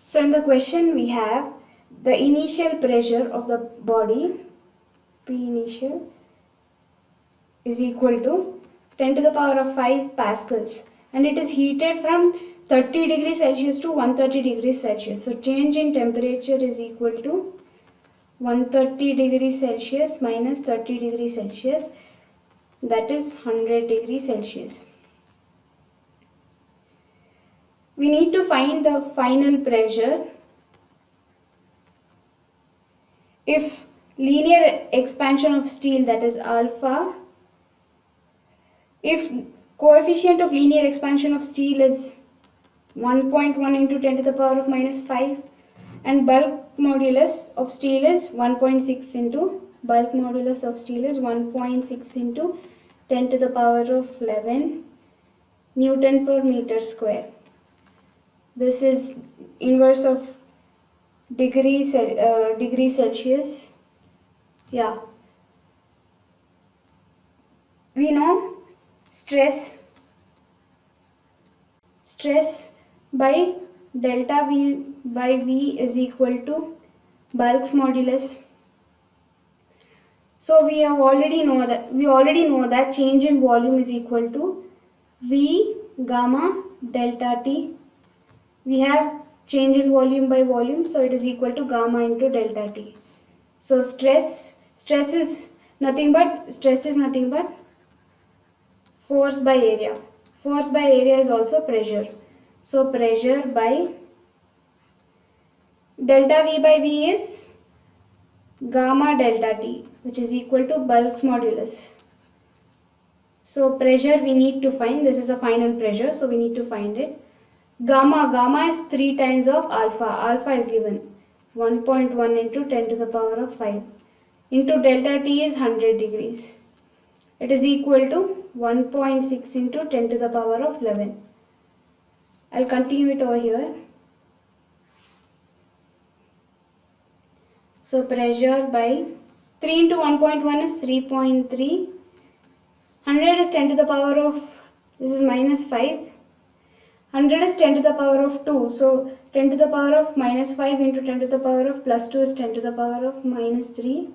So in the question we have the initial pressure of the body P initial is equal to 10 to the power of 5 pascals, and it is heated from 30 degrees Celsius to 130 degrees Celsius. So change in temperature is equal to 130 degrees Celsius minus 30 degrees Celsius, that is 100 degrees Celsius. We need to find the final pressure if linear expansion of steel, that is alpha, if coefficient of linear expansion of steel is 1.1 into 10 to the power of minus 5 and bulk modulus of steel is 1.6 into 10 to the power of 11 Newton per meter square. This is inverse of degree Celsius. Yeah. We know stress by delta V by V is equal to bulk's modulus. So we already know that change in volume is equal to V gamma delta T. We have change in volume by volume, so it is equal to gamma into delta T. So stress is nothing but force by area. Force by area is also pressure. So pressure by delta V by V is gamma delta T, which is equal to bulk's modulus. So pressure we need to find. This is the final pressure, so we need to find it. Gamma is 3 times of alpha. Alpha is given 1.1 into 10 to the power of 5 into delta T is 100 degrees. It is equal to 1.6 into 10 to the power of 11. I'll continue it over here. So pressure by 3 into 1.1 is 3.3. 100 is 10 to the power of, this is minus 5. 100 is 10 to the power of 2. So 10 to the power of minus 5 into 10 to the power of plus 2 is 10 to the power of minus 3.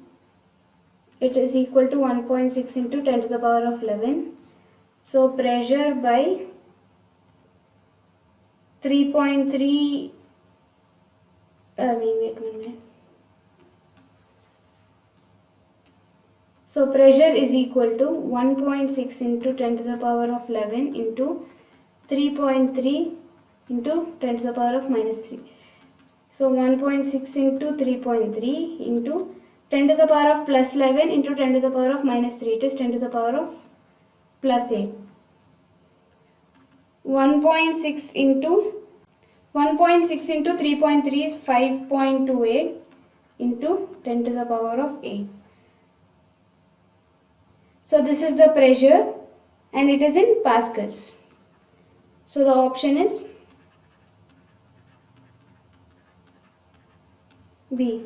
It is equal to 1.6 into 10 to the power of 11. So pressure by 3.3, wait a minute. So pressure is equal to 1.6 into 10 to the power of 11 into 3.3 into 10 to the power of minus 3. So 1.6 into 3.3 into 10 to the power of plus 11 into 10 to the power of minus 3. It is 10 to the power of plus 8. 1.6 into 3.3 is 5.28 into 10 to the power of 8. So this is the pressure and it is in pascals. So the option is B.